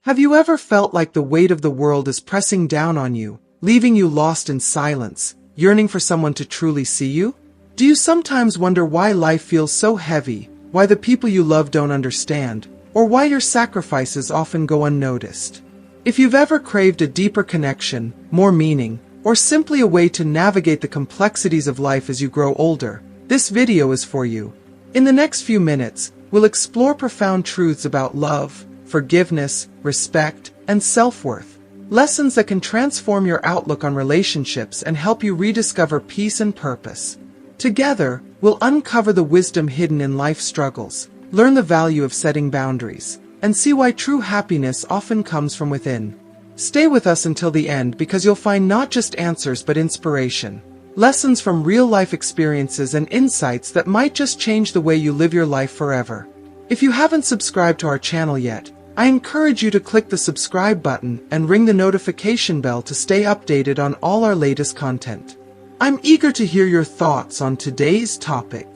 Have you ever felt like the weight of the world is pressing down on you, leaving you lost in silence, yearning for someone to truly see you? Do you sometimes wonder why life feels so heavy, why the people you love don't understand, or why your sacrifices often go unnoticed? If you've ever craved a deeper connection, more meaning, or simply a way to navigate the complexities of life as you grow older, this video is for you. In the next few minutes, we'll explore profound truths about love, forgiveness, respect, and self-worth. Lessons that can transform your outlook on relationships and help you rediscover peace and purpose. Together, we'll uncover the wisdom hidden in life's struggles, learn the value of setting boundaries, and see why true happiness often comes from within. Stay with us until the end because you'll find not just answers but inspiration. Lessons from real-life experiences and insights that might just change the way you live your life forever. If you haven't subscribed to our channel yet, I encourage you to click the subscribe button and ring the notification bell to stay updated on all our latest content. I'm eager to hear your thoughts on today's topic.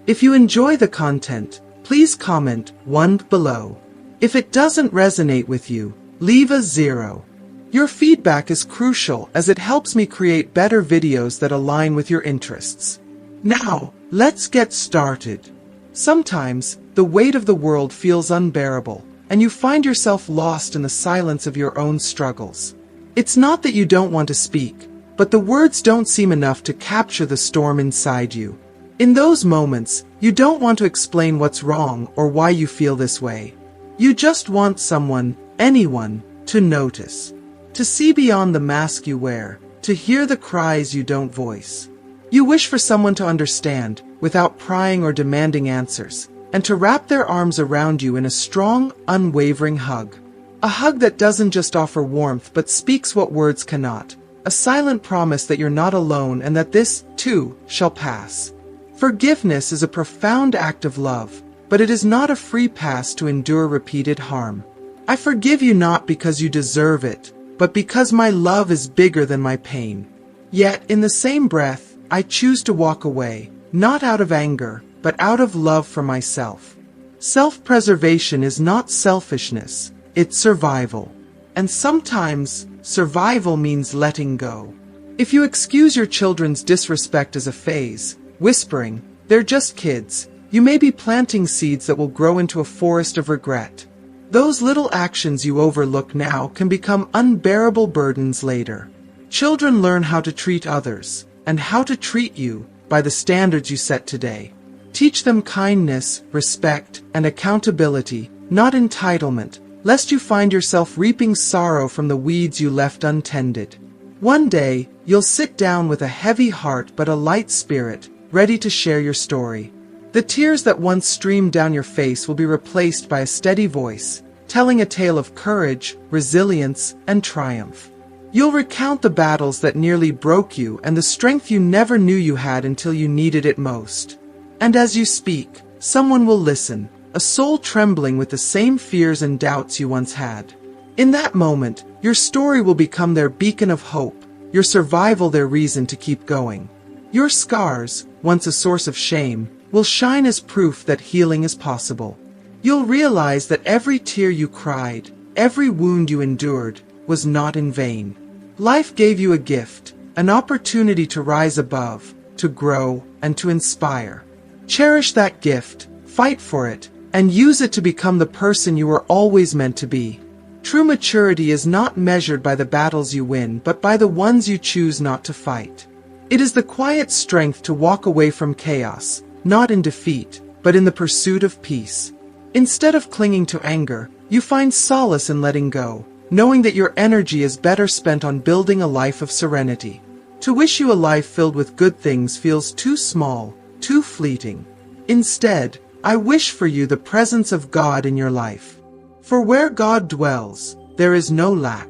If you enjoy the content, please comment 1 below. If it doesn't resonate with you, leave a 0. Your feedback is crucial as it helps me create better videos that align with your interests. Now, let's get started. Sometimes, the weight of the world feels unbearable, and you find yourself lost in the silence of your own struggles. It's not that you don't want to speak, but the words don't seem enough to capture the storm inside you. In those moments, you don't want to explain what's wrong or why you feel this way. You just want someone, anyone, to notice. To see beyond the mask you wear, to hear the cries you don't voice. You wish for someone to understand, without prying or demanding answers, and to wrap their arms around you in a strong, unwavering hug. A hug that doesn't just offer warmth but speaks what words cannot. A silent promise that you're not alone and that this, too, shall pass. Forgiveness is a profound act of love, but it is not a free pass to endure repeated harm. I forgive you not because you deserve it, but because my love is bigger than my pain. Yet, in the same breath, I choose to walk away, not out of anger, but out of love for myself. Self-preservation is not selfishness, it's survival. And sometimes, survival means letting go. If you excuse your children's disrespect as a phase, whispering, "They're just kids," you may be planting seeds that will grow into a forest of regret. Those little actions you overlook now can become unbearable burdens later. Children learn how to treat others, and how to treat you, by the standards you set today. Teach them kindness, respect, and accountability, not entitlement, lest you find yourself reaping sorrow from the weeds you left untended. One day, you'll sit down with a heavy heart but a light spirit, ready to share your story. The tears that once streamed down your face will be replaced by a steady voice, telling a tale of courage, resilience, and triumph. You'll recount the battles that nearly broke you and the strength you never knew you had until you needed it most. And as you speak, someone will listen, a soul trembling with the same fears and doubts you once had. In that moment, your story will become their beacon of hope, your survival their reason to keep going. Your scars, once a source of shame, will shine as proof that healing is possible. You'll realize that every tear you cried, every wound you endured, was not in vain. Life gave you a gift, an opportunity to rise above, to grow, and to inspire. Cherish that gift, fight for it, and use it to become the person you were always meant to be. True maturity is not measured by the battles you win, but by the ones you choose not to fight. It is the quiet strength to walk away from chaos, not in defeat, but in the pursuit of peace. Instead of clinging to anger, you find solace in letting go, knowing that your energy is better spent on building a life of serenity. To wish you a life filled with good things feels too small, too fleeting. Instead, I wish for you the presence of God in your life. For where God dwells, there is no lack.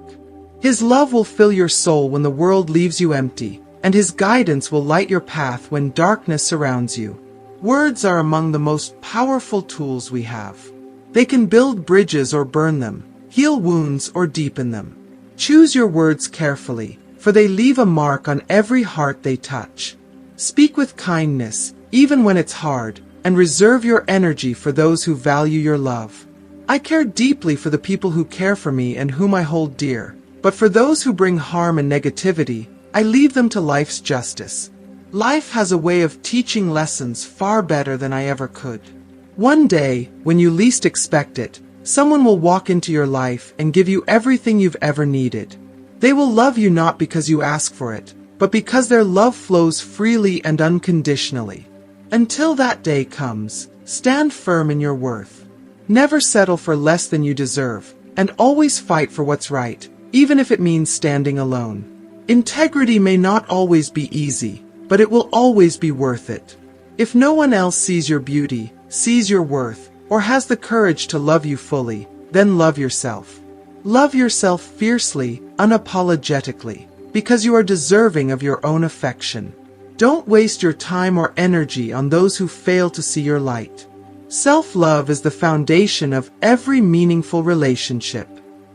His love will fill your soul when the world leaves you empty, and His guidance will light your path when darkness surrounds you. Words are among the most powerful tools we have. They can build bridges or burn them, heal wounds or deepen them. Choose your words carefully, for they leave a mark on every heart they touch. Speak with kindness, even when it's hard, and reserve your energy for those who value your love. I care deeply for the people who care for me and whom I hold dear, but for those who bring harm and negativity, I leave them to life's justice. Life has a way of teaching lessons far better than I ever could. One day, when you least expect it, someone will walk into your life and give you everything you've ever needed. They will love you not because you ask for it, but because their love flows freely and unconditionally. Until that day comes, stand firm in your worth. Never settle for less than you deserve, and always fight for what's right, even if it means standing alone. Integrity may not always be easy, but it will always be worth it. If no one else sees your beauty, sees your worth, or has the courage to love you fully, then love yourself. Love yourself fiercely, unapologetically, because you are deserving of your own affection. Don't waste your time or energy on those who fail to see your light. Self-love is the foundation of every meaningful relationship.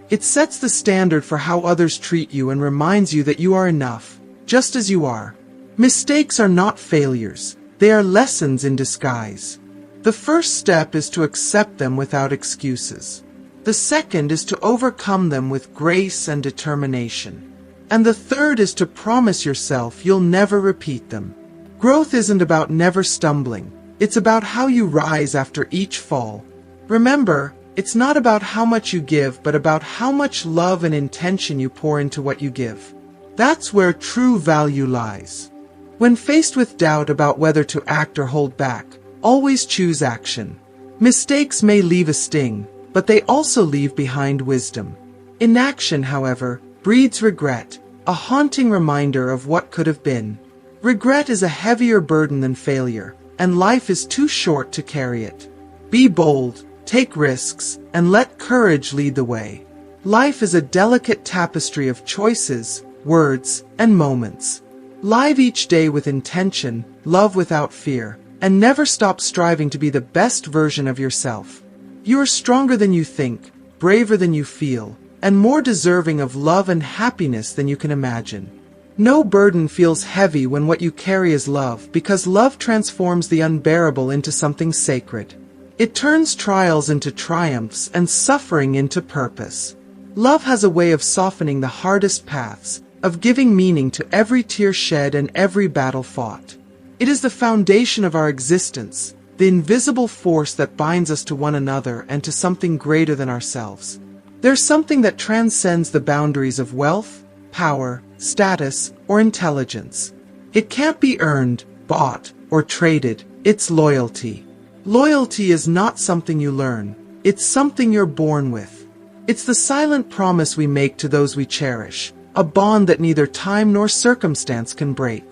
It sets the standard for how others treat you and reminds you that you are enough, just as you are. Mistakes are not failures, they are lessons in disguise. The first step is to accept them without excuses. The second is to overcome them with grace and determination. And the third is to promise yourself you'll never repeat them. Growth isn't about never stumbling. It's about how you rise after each fall. Remember, it's not about how much you give, but about how much love and intention you pour into what you give. That's where true value lies. When faced with doubt about whether to act or hold back, always choose action. Mistakes may leave a sting, but they also leave behind wisdom. Inaction, however, breeds regret, a haunting reminder of what could have been. Regret is a heavier burden than failure, and life is too short to carry it. Be bold, take risks, and let courage lead the way. Life is a delicate tapestry of choices, words, and moments. Live each day with intention, love without fear, and never stop striving to be the best version of yourself. You are stronger than you think, braver than you feel, and more deserving of love and happiness than you can imagine. No burden feels heavy when what you carry is love, because love transforms the unbearable into something sacred. It turns trials into triumphs and suffering into purpose. Love has a way of softening the hardest paths, of giving meaning to every tear shed and every battle fought. It is the foundation of our existence, the invisible force that binds us to one another and to something greater than ourselves. There's something that transcends the boundaries of wealth, power, status, or intelligence. It can't be earned, bought, or traded. It's loyalty. Loyalty is not something you learn. It's something you're born with. It's the silent promise we make to those we cherish, a bond that neither time nor circumstance can break.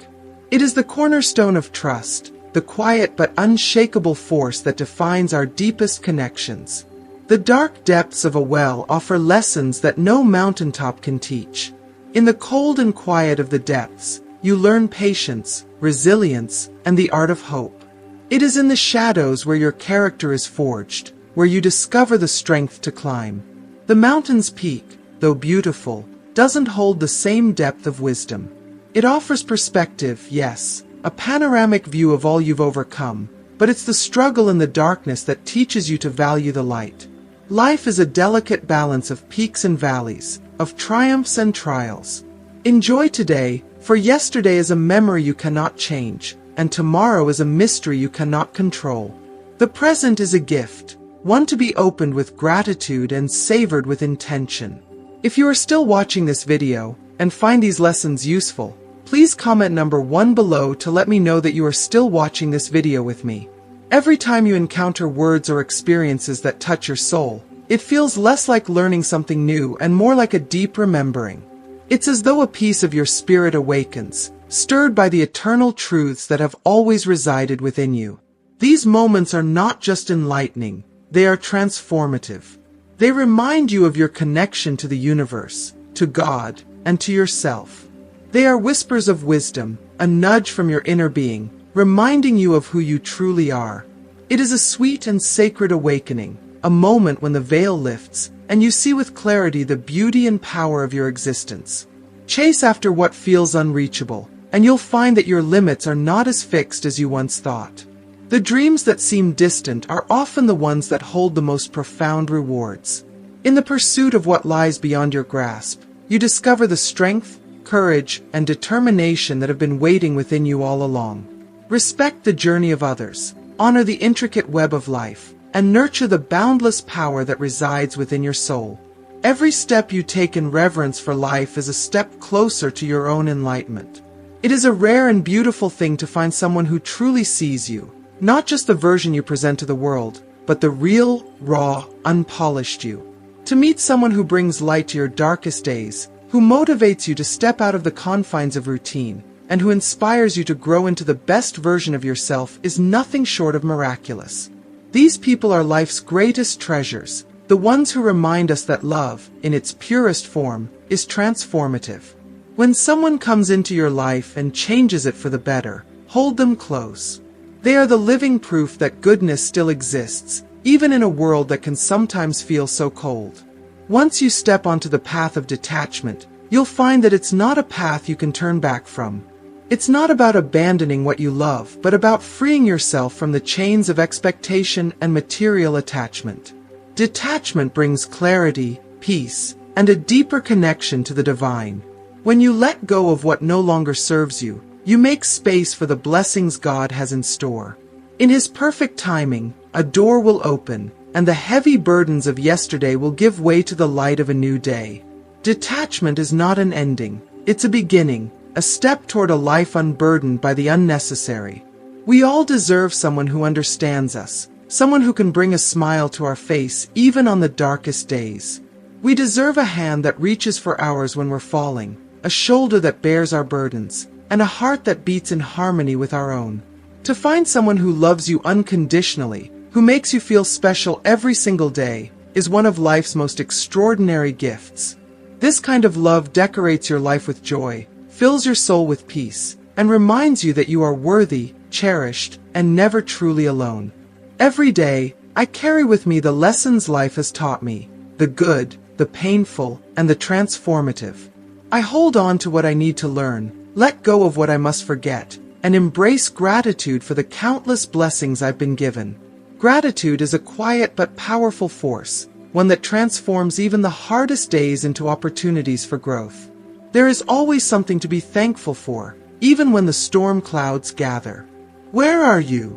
It is the cornerstone of trust, the quiet but unshakable force that defines our deepest connections. The dark depths of a well offer lessons that no mountaintop can teach. In the cold and quiet of the depths, you learn patience, resilience, and the art of hope. It is in the shadows where your character is forged, where you discover the strength to climb. The mountain's peak, though beautiful, doesn't hold the same depth of wisdom. It offers perspective, yes, a panoramic view of all you've overcome, but it's the struggle in the darkness that teaches you to value the light. Life is a delicate balance of peaks and valleys, of triumphs and trials. Enjoy today, for yesterday is a memory you cannot change, and tomorrow is a mystery you cannot control. The present is a gift, one to be opened with gratitude and savored with intention. If you are still watching this video, and find these lessons useful, please comment number 1 below to let me know that you are still watching this video with me. Every time you encounter words or experiences that touch your soul, it feels less like learning something new and more like a deep remembering. It's as though a piece of your spirit awakens, stirred by the eternal truths that have always resided within you. These moments are not just enlightening, they are transformative. They remind you of your connection to the universe, to God, and to yourself. They are whispers of wisdom, a nudge from your inner being, reminding you of who you truly are. It is a sweet and sacred awakening, a moment when the veil lifts, and you see with clarity the beauty and power of your existence. Chase after what feels unreachable, and you'll find that your limits are not as fixed as you once thought. The dreams that seem distant are often the ones that hold the most profound rewards. In the pursuit of what lies beyond your grasp, you discover the strength, courage, and determination that have been waiting within you all along. Respect the journey of others, honor the intricate web of life, and nurture the boundless power that resides within your soul. Every step you take in reverence for life is a step closer to your own enlightenment. It is a rare and beautiful thing to find someone who truly sees you, not just the version you present to the world, but the real, raw, unpolished you. To meet someone who brings light to your darkest days, who motivates you to step out of the confines of routine, and who inspires you to grow into the best version of yourself is nothing short of miraculous. These people are life's greatest treasures, the ones who remind us that love, in its purest form, is transformative. When someone comes into your life and changes it for the better, hold them close. They are the living proof that goodness still exists, even in a world that can sometimes feel so cold. Once you step onto the path of detachment, you'll find that it's not a path you can turn back from. It's not about abandoning what you love, but about freeing yourself from the chains of expectation and material attachment. Detachment brings clarity, peace, and a deeper connection to the divine. When you let go of what no longer serves you, you make space for the blessings God has in store. In His perfect timing, a door will open, and the heavy burdens of yesterday will give way to the light of a new day. Detachment is not an ending, it's a beginning, a step toward a life unburdened by the unnecessary. We all deserve someone who understands us, someone who can bring a smile to our face even on the darkest days. We deserve a hand that reaches for ours when we're falling, a shoulder that bears our burdens, and a heart that beats in harmony with our own. To find someone who loves you unconditionally, who makes you feel special every single day, is one of life's most extraordinary gifts. This kind of love decorates your life with joy, fills your soul with peace, and reminds you that you are worthy, cherished, and never truly alone. Every day, I carry with me the lessons life has taught me, the good, the painful, and the transformative. I hold on to what I need to learn, let go of what I must forget, and embrace gratitude for the countless blessings I've been given. Gratitude is a quiet but powerful force, one that transforms even the hardest days into opportunities for growth. There is always something to be thankful for, even when the storm clouds gather. Where are you?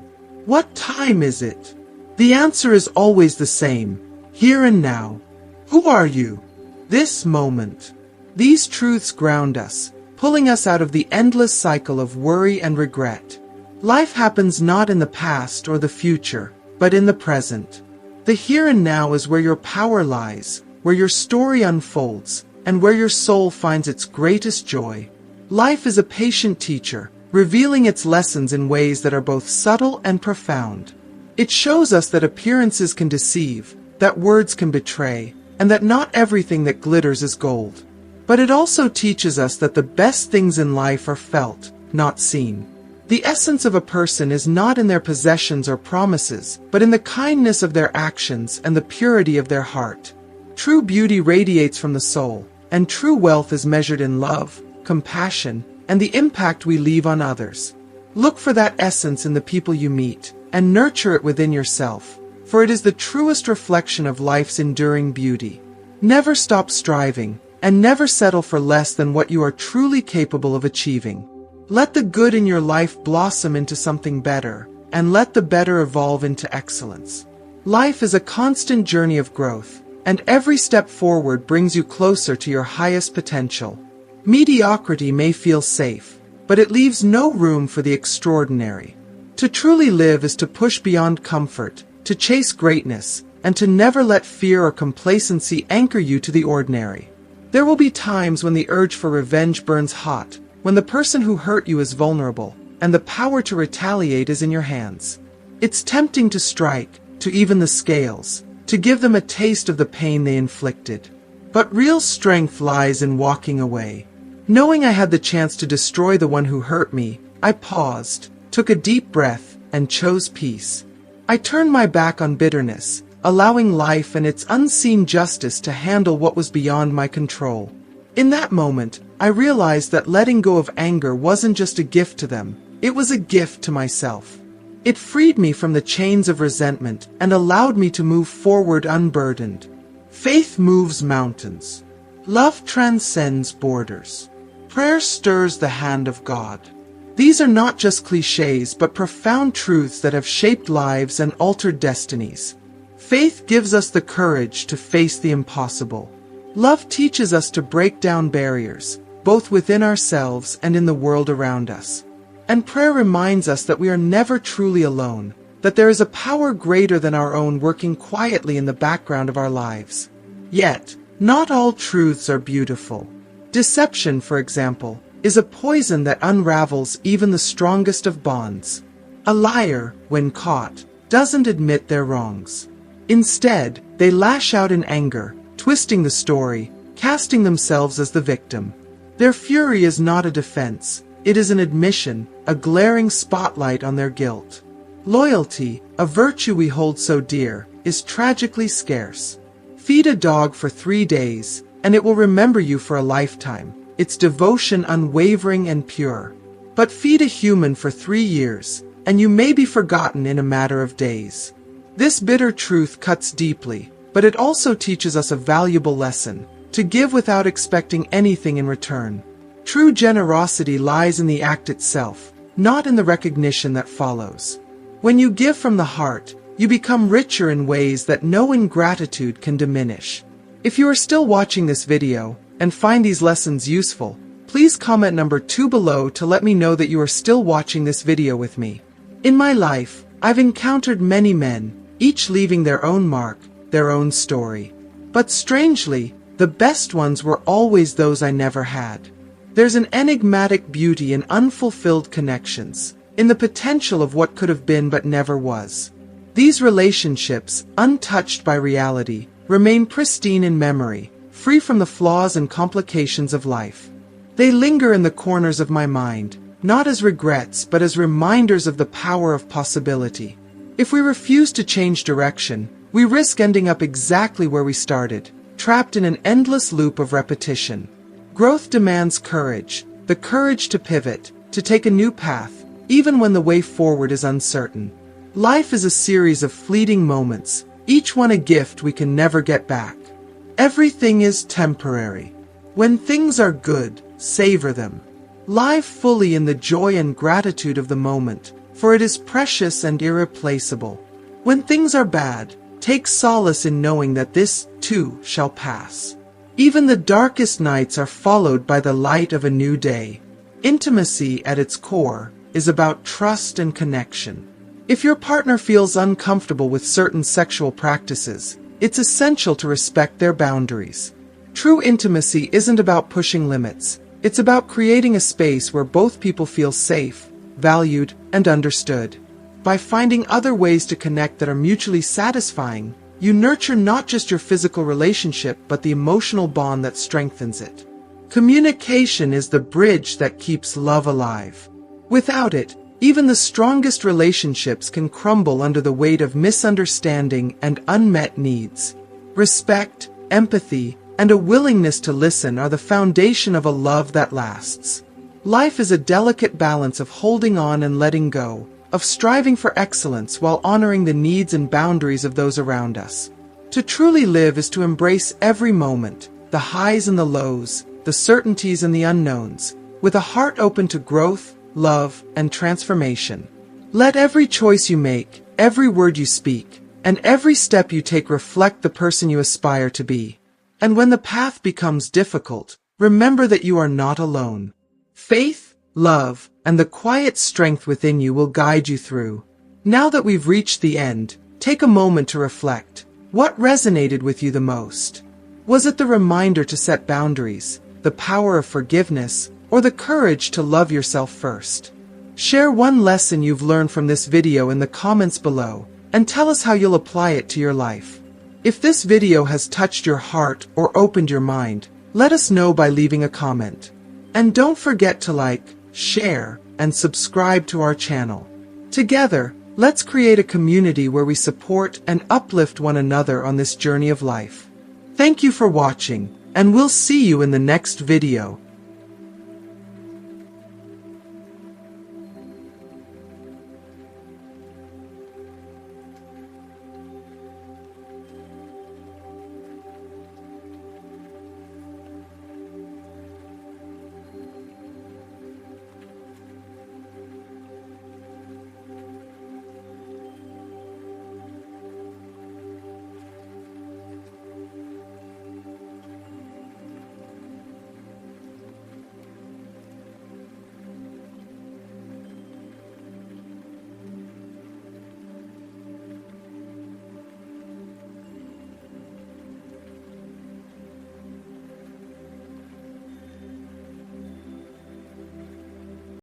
What time is it? The answer is always the same, here and now. Who are you? This moment. These truths ground us, pulling us out of the endless cycle of worry and regret. Life happens not in the past or the future, but in the present. The here and now is where your power lies, where your story unfolds, and where your soul finds its greatest joy. Life is a patient teacher, revealing its lessons in ways that are both subtle and profound. It shows us that appearances can deceive, that words can betray, and that not everything that glitters is gold. But it also teaches us that the best things in life are felt, not seen. The essence of a person is not in their possessions or promises, but in the kindness of their actions and the purity of their heart. True beauty radiates from the soul, and true wealth is measured in love, compassion, and the impact we leave on others. Look for that essence in the people you meet, and nurture it within yourself, for it is the truest reflection of life's enduring beauty. Never stop striving, and never settle for less than what you are truly capable of achieving. Let the good in your life blossom into something better, and let the better evolve into excellence. Life is a constant journey of growth, and every step forward brings you closer to your highest potential. Mediocrity may feel safe, but it leaves no room for the extraordinary. To truly live is to push beyond comfort, to chase greatness, and to never let fear or complacency anchor you to the ordinary. There will be times when the urge for revenge burns hot, when the person who hurt you is vulnerable, and the power to retaliate is in your hands. It's tempting to strike, to even the scales, to give them a taste of the pain they inflicted. But real strength lies in walking away. Knowing I had the chance to destroy the one who hurt me, I paused, took a deep breath, and chose peace. I turned my back on bitterness, allowing life and its unseen justice to handle what was beyond my control. In that moment, I realized that letting go of anger wasn't just a gift to them, it was a gift to myself. It freed me from the chains of resentment and allowed me to move forward unburdened. Faith moves mountains. Love transcends borders. Prayer stirs the hand of God. These are not just cliches, but profound truths that have shaped lives and altered destinies. Faith gives us the courage to face the impossible. Love teaches us to break down barriers, both within ourselves and in the world around us. And prayer reminds us that we are never truly alone, that there is a power greater than our own working quietly in the background of our lives. Yet, not all truths are beautiful. Deception, for example, is a poison that unravels even the strongest of bonds. A liar, when caught, doesn't admit their wrongs. Instead, they lash out in anger, twisting the story, casting themselves as the victim. Their fury is not a defense, it is an admission, a glaring spotlight on their guilt. Loyalty, a virtue we hold so dear, is tragically scarce. Feed a dog for 3 days, and it will remember you for a lifetime, its devotion unwavering and pure. But feed a human for 3 years, and you may be forgotten in a matter of days. This bitter truth cuts deeply, but it also teaches us a valuable lesson: to give without expecting anything in return. True generosity lies in the act itself, not in the recognition that follows. When you give from the heart, you become richer in ways that no ingratitude can diminish. If you are still watching this video and find these lessons useful, please comment number 2 below to let me know that you are still watching this video with me. In my life, I've encountered many men, each leaving their own mark, their own story. But strangely, the best ones were always those I never had. There's an enigmatic beauty in unfulfilled connections, in the potential of what could have been but never was. These relationships, untouched by reality, remain pristine in memory, free from the flaws and complications of life. They linger in the corners of my mind, not as regrets but as reminders of the power of possibility. If we refuse to change direction, we risk ending up exactly where we started, trapped in an endless loop of repetition. Growth demands courage, the courage to pivot, to take a new path, even when the way forward is uncertain. Life is a series of fleeting moments, each one a gift we can never get back. Everything is temporary. When things are good, savor them. Live fully in the joy and gratitude of the moment, for it is precious and irreplaceable. When things are bad, take solace in knowing that this, too, shall pass. Even the darkest nights are followed by the light of a new day. Intimacy, at its core, is about trust and connection. If your partner feels uncomfortable with certain sexual practices, it's essential to respect their boundaries. True intimacy isn't about pushing limits. It's about creating a space where both people feel safe, valued, and understood. By finding other ways to connect that are mutually satisfying, you nurture not just your physical relationship but the emotional bond that strengthens it. Communication is the bridge that keeps love alive. Without it, even the strongest relationships can crumble under the weight of misunderstanding and unmet needs. Respect, empathy, and a willingness to listen are the foundation of a love that lasts. Life is a delicate balance of holding on and letting go, of striving for excellence while honoring the needs and boundaries of those around us. To truly live is to embrace every moment, the highs and the lows, the certainties and the unknowns, with a heart open to growth, love, and transformation. Let every choice you make, every word you speak, and every step you take reflect the person you aspire to be. And when the path becomes difficult, remember that you are not alone. Faith, love, and the quiet strength within you will guide you through. Now that we've reached the end, take a moment to reflect. What resonated with you the most? Was it the reminder to set boundaries, the power of forgiveness, or the courage to love yourself first? Share one lesson you've learned from this video in the comments below, and tell us how you'll apply it to your life. If this video has touched your heart or opened your mind, let us know by leaving a comment. And don't forget to like, share, and subscribe to our channel. Together, let's create a community where we support and uplift one another on this journey of life. Thank you for watching, and we'll see you in the next video.